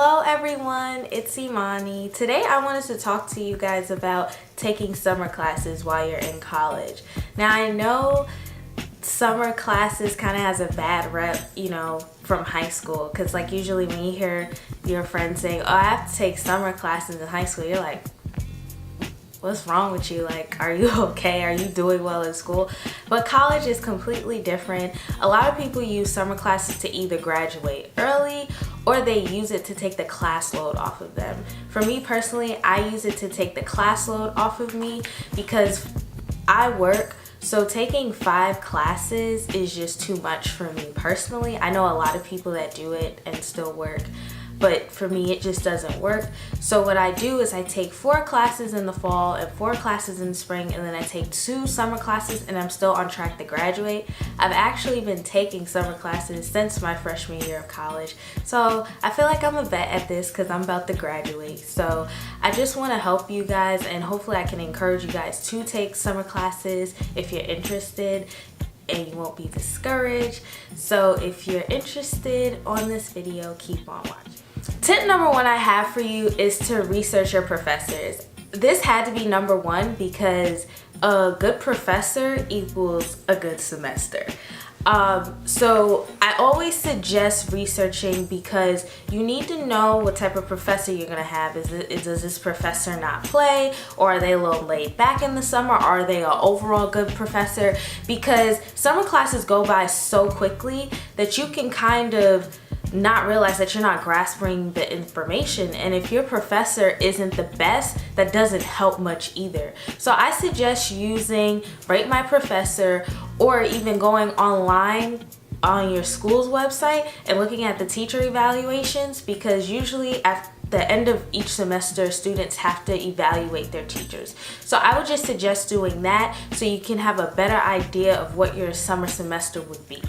Hello everyone, it's Imani. Today I wanted to talk to you guys about taking summer classes while you're in college. Now I know summer classes kind of has a bad rep, from high school, because like usually when you hear your friends saying, oh, I have to take summer classes in high school, you're like, what's wrong with you? Like, are you okay? Are you doing well in school? But college is completely different. A lot of people use summer classes to either graduate early or they use it to take the class load off of them. For me personally, I use it to take the class load off of me because I work. So taking 5 classes is just too much for me personally. I know a lot of people that do it and still work, but for me it just doesn't work. So what I do is I take 4 classes in the fall and 4 classes in the spring, and then I take 2 summer classes, and I'm still on track to graduate. I've actually been taking summer classes since my freshman year of college, so I feel like I'm a vet at this because I'm about to graduate. So I just want to help you guys, and hopefully I can encourage you guys to take summer classes if you're interested, and you won't be discouraged. So if you're interested on this video, keep on watching. Tip number 1 I have for you is to research your professors. This had to be number 1 because a good professor equals a good semester. So I always suggest researching because you need to know what type of professor you're gonna have. Does this professor not play, or are they a little laid back in the summer? Are they an overall good professor? Because summer classes go by so quickly that you can kind of not realize that you're not grasping the information, and if your professor isn't the best, that doesn't help much either. So I suggest using Rate My Professor, or even going online on your school's website and looking at the teacher evaluations, because usually at the end of each semester students have to evaluate their teachers. So I would just suggest doing that so you can have a better idea of what your summer semester would be.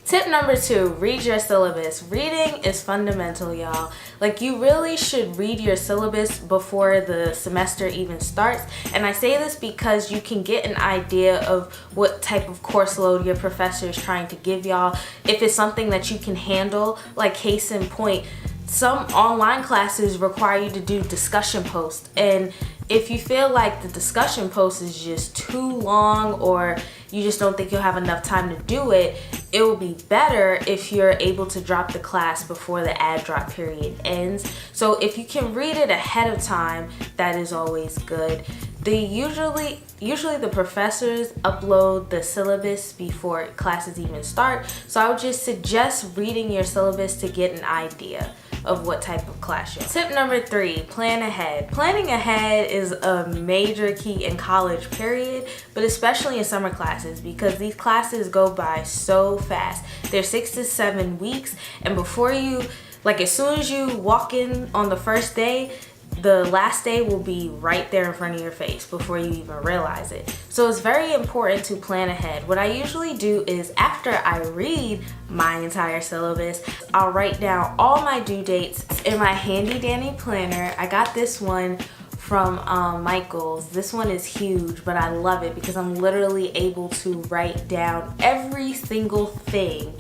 Tip number 2, read your syllabus. Reading is fundamental, y'all. Like, you really should read your syllabus before the semester even starts. And I say this because you can get an idea of what type of course load your professor is trying to give y'all. If it's something that you can handle, like case in point, some online classes require you to do discussion posts, and if you feel like the discussion post is just too long, or you just don't think you'll have enough time to do it, it will be better if you're able to drop the class before the ad drop period ends. So if you can read it ahead of time, that is always good. Usually the professors upload the syllabus before classes even start, so I would just suggest reading your syllabus to get an idea of what type of class you're in. Tip number 3, plan ahead. Planning ahead is a major key in college, period, but especially in summer classes, because these classes go by so fast. They're 6 to 7 weeks, and before you, like as soon as you walk in on the first day, the last day will be right there in front of your face before you even realize it. So it's very important to plan ahead. What I usually do is, after I read my entire syllabus, I'll write down all my due dates in my handy dandy planner. I got this one from Michael's. This one is huge, but I love it because I'm literally able to write down every single thing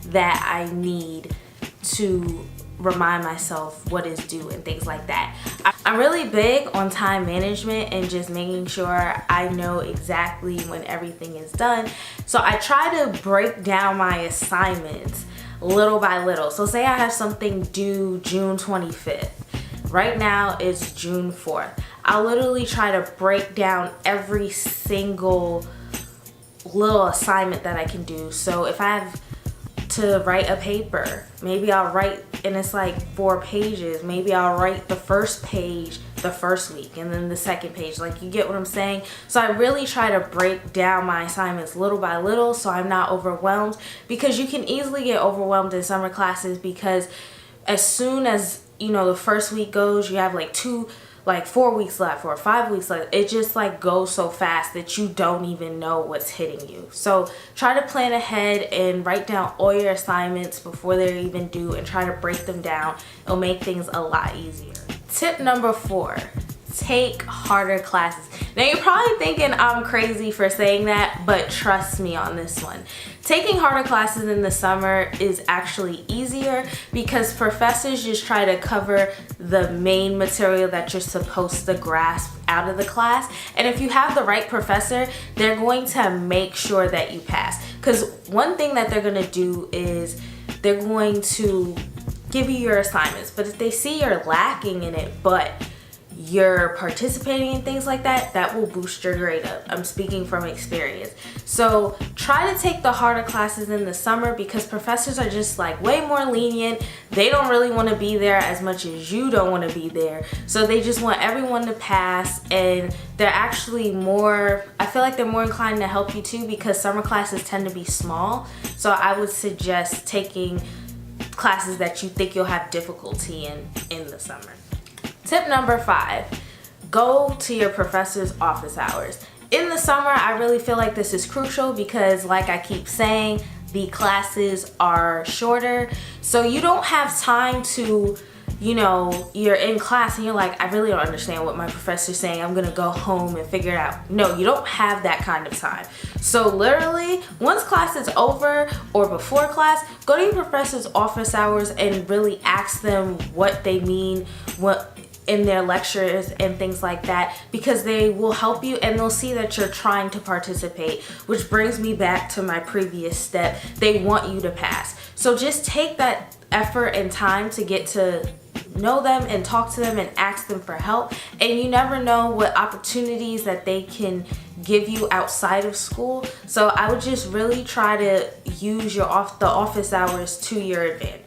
that I need to remind myself what is due and things like that. I'm really big on time management and just making sure I know exactly when everything is done. So I try to break down my assignments little by little. So say I have something due June 25th. Right now it's June 4th. I'll literally try to break down every single little assignment that I can do. So if I have to write a paper, maybe I'll write, and it's like 4 pages, maybe I'll write the first page the first week and then the second page. Like, you get what I'm saying? So I really try to break down my assignments little by little so I'm not overwhelmed, because you can easily get overwhelmed in summer classes, because as soon as the first week goes, you have like 4 weeks left or 5 weeks left. It just like goes so fast that you don't even know what's hitting you. So try to plan ahead and write down all your assignments before they're even due and try to break them down. It'll make things a lot easier. Tip number 4, take harder classes. Now you're probably thinking I'm crazy for saying that, but trust me on this one. Taking harder classes in the summer is actually easier because professors just try to cover the main material that you're supposed to grasp out of the class. And if you have the right professor, they're going to make sure that you pass. Because one thing that they're going to do is they're going to give you your assignments, but if they see you're lacking in it, but you're participating in things like that, that will boost your grade up. I'm speaking from experience. So try to take the harder classes in the summer because professors are just like way more lenient. They don't really want to be there as much as you don't want to be there. So they just want everyone to pass, and they're actually more, I feel like they're more inclined to help you too because summer classes tend to be small. So I would suggest taking classes that you think you'll have difficulty in the summer. Tip number 5, go to your professor's office hours. In the summer, I really feel like this is crucial because, like I keep saying, the classes are shorter. So you don't have time to, you're in class and you're like, I really don't understand what my professor's saying. I'm gonna go home and figure it out. No, you don't have that kind of time. So literally, once class is over or before class, go to your professor's office hours and really ask them what they mean, what in their lectures and things like that, because they will help you and they'll see that you're trying to participate, which brings me back to my previous step. They want you to pass. So just take that effort and time to get to know them and talk to them and ask them for help. And you never know what opportunities that they can give you outside of school. So I would just really try to use the office hours to your advantage.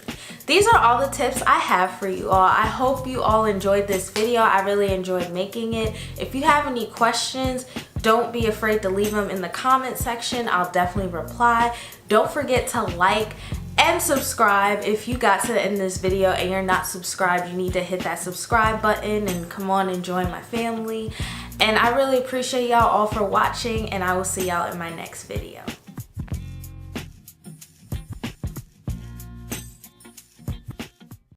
These are all the tips I have for you all. I hope you all enjoyed this video. I really enjoyed making it. If you have any questions, don't be afraid to leave them in the comment section. I'll definitely reply. Don't forget to like and subscribe. If you got to the end of this video and you're not subscribed, you need to hit that subscribe button and come on and join my family. And I really appreciate y'all all for watching, and I will see y'all in my next video.